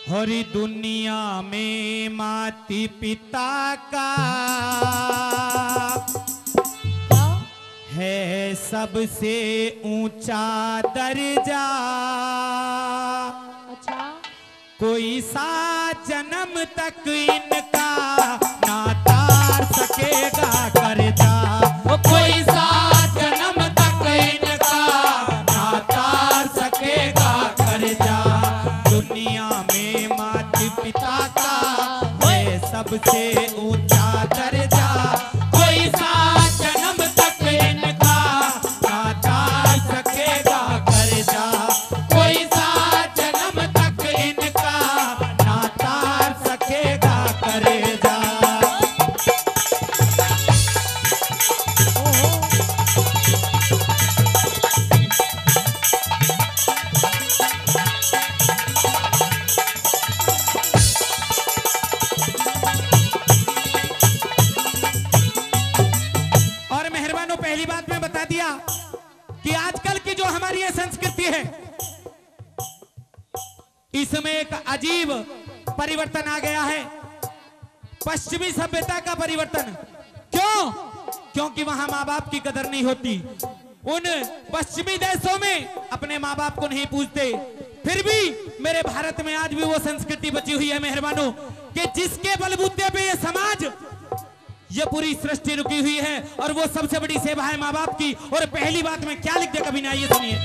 हरी दुनिया में माती पिता का है सबसे ऊंचा दर्जा। अच्छा, कोई सा जन्म तक इनका ना तार सकेगा कर्जा। कोई सा जन्म तक इनका ना तार सकेगा कर्जा। दुनिया में माता पिता का है सबसे ऊंचा दर्जा। कोई सा जन्म तक इनका ना तार सकेगा कर्जा। कोई सा जन्म तक इनका ना तार सकेगा कर्जा। और मेहरबानों, पहली बात मैं बता दिया कि आजकल की जो हमारी ये संस्कृति है, इसमें एक अजीब परिवर्तन आ गया है, पश्चिमी सभ्यता का परिवर्तन। क्यों? क्योंकि वहां माँ बाप की कदर नहीं होती। उन पश्चिमी देशों में अपने माँ बाप को नहीं पूछते। फिर भी मेरे भारत में आज भी वो संस्कृति बची हुई है मेहरबानों, कि जिसके बलबूते पे ये समाज, ये पूरी सृष्टि रुकी हुई है, और वो सबसे बड़ी सेवा है माँ बाप की। और पहली बात में क्या लिख दिया कभी ना, ये सुनिए।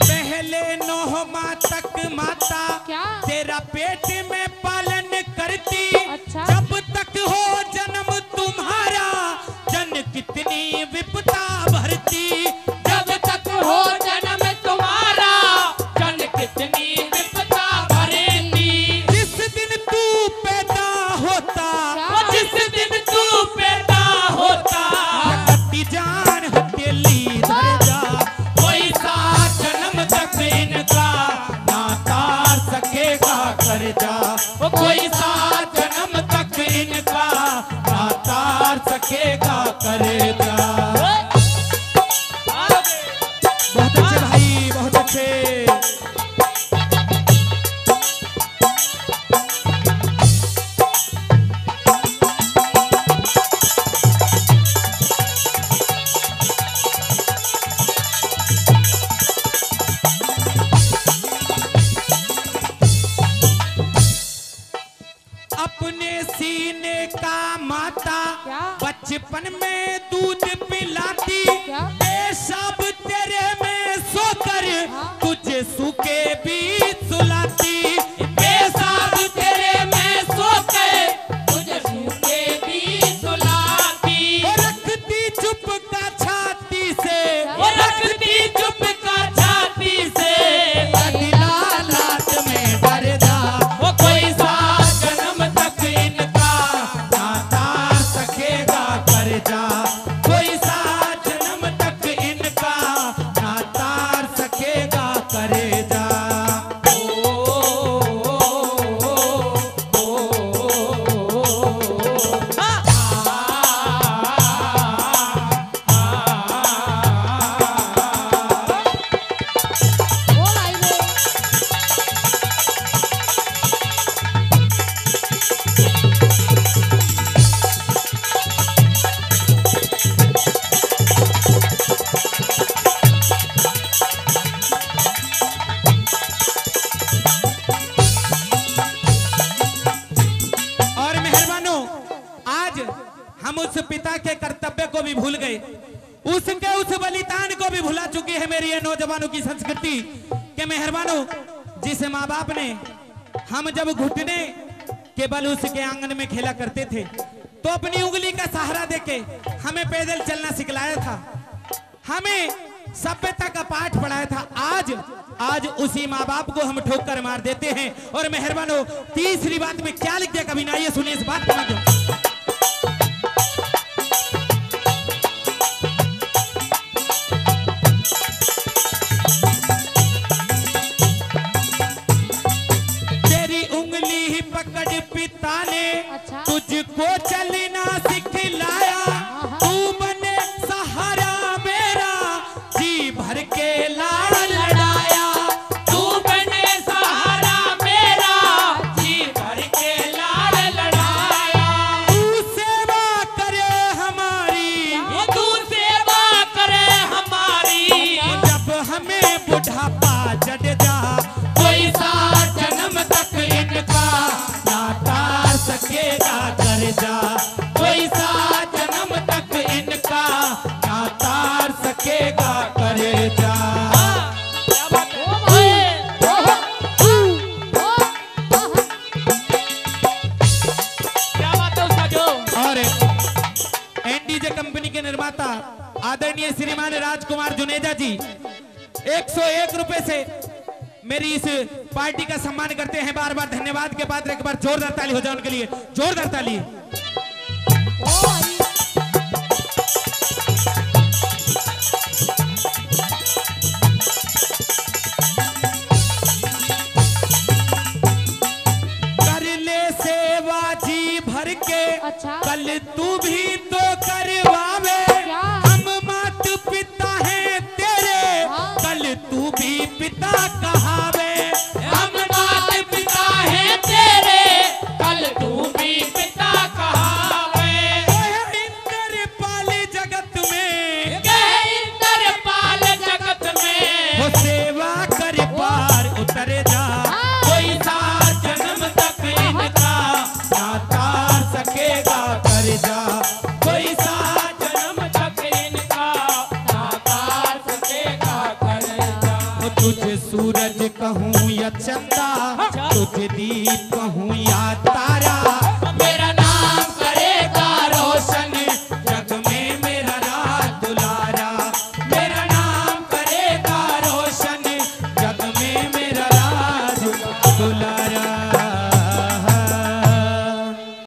पहले 9 माह तक माता क्या? तेरा पेट में पालन करती। अच्छा। जब तक हो जन्म तुम्हारा जन कितनी विपदा भरती। जब तक हो जन्म तुम्हारा जन कितनी विपदा भरती। जिस दिन तू पैदा होता, जिस दिन तू पैदा होता, कटी जान हथेली धर जा। कोई सा जन्म तक इनका ना तार सकेगा कर्जा। कोई सा जन्म तक इनका ना तार सकेगा कर्जा। बहुत अच्छे भाई, बहुत अच्छे। अपने सीने का माता क्या? बचपन में दूध पिलाती। क्या? पेशाब तेरे में सोकर हाँ? तुझे सूखे बीज सुलाती। पेशाब तेरे में सोकर तुझे सूखे बीज सुलाती। वो रखती चुप का छाती से, वो रखती चुप का छाती से। दिला लात में डर जा। वो कोई सा जन्म तक इनका ना तार सकेगा कर्जा। कोई सा जन्म तक इनका ना तार सकेगा कर्जा। बोल आई रे। और मेहरबानों, आज हम उस पिता के कर्तव्य को भी भूल गए, उसके उस बलिदान को भी भुला चुकी है मेरी ये नौजवानों की संस्कृति। के मेहरबानों, जिस माँ बाप ने हम जब घुटने के बल उसके आंगन में खेला करते थे, तो अपनी उंगली का सहारा देके हमें पैदल चलना सिखलाया था, हमें सभ्यता का पाठ पढ़ाया था। आज उसी माँ बाप को हम ठोक कर मार देते हैं। और मेहरबानों, तीसरी बात में क्या लिख दिया कभी ना, ये सुनिए इस बात को। पिता ने अच्छा। तुझको चलना सकेगा कर जा। क्या बात है? क्या बात है उसका जो। और एनडीजे कंपनी के निर्माता आदरणीय श्रीमान राजकुमार जुनेजा जी 101 रुपए से मेरी इस पार्टी का सम्मान करते हैं। बार बार धन्यवाद के पात्र, एक बार जोरदार ताली हो जाए उनके लिए, जोरदार ताली। कर ले सेवा जी भर के, अच्छा। कल तू भी तो करवावे। क्या? हम मात पिता हैं तेरे, हाँ। कल तू भी पिता कहावे। हम मात पिता हैं तेरे, कल तू भी पिता कहावे। इंद्र पाल जगत में, कहे इंद्र पाल जगत में, वो सेवा कर पार उतर जा। कोई सात जन्म तक इनका ना तार सकेगा कर जा। कोई सात जन्म तक इनका नाकार सकेगा कर जा। वो तुझे सूरज कहूँ या चंदा, तुझे दीप कहूँ या तारा, मेरा नाम करेगा रोशन जग में मेरा राज दुलारा। मेरा नाम करेगा रोशन जग में मेरा राज दुलारा।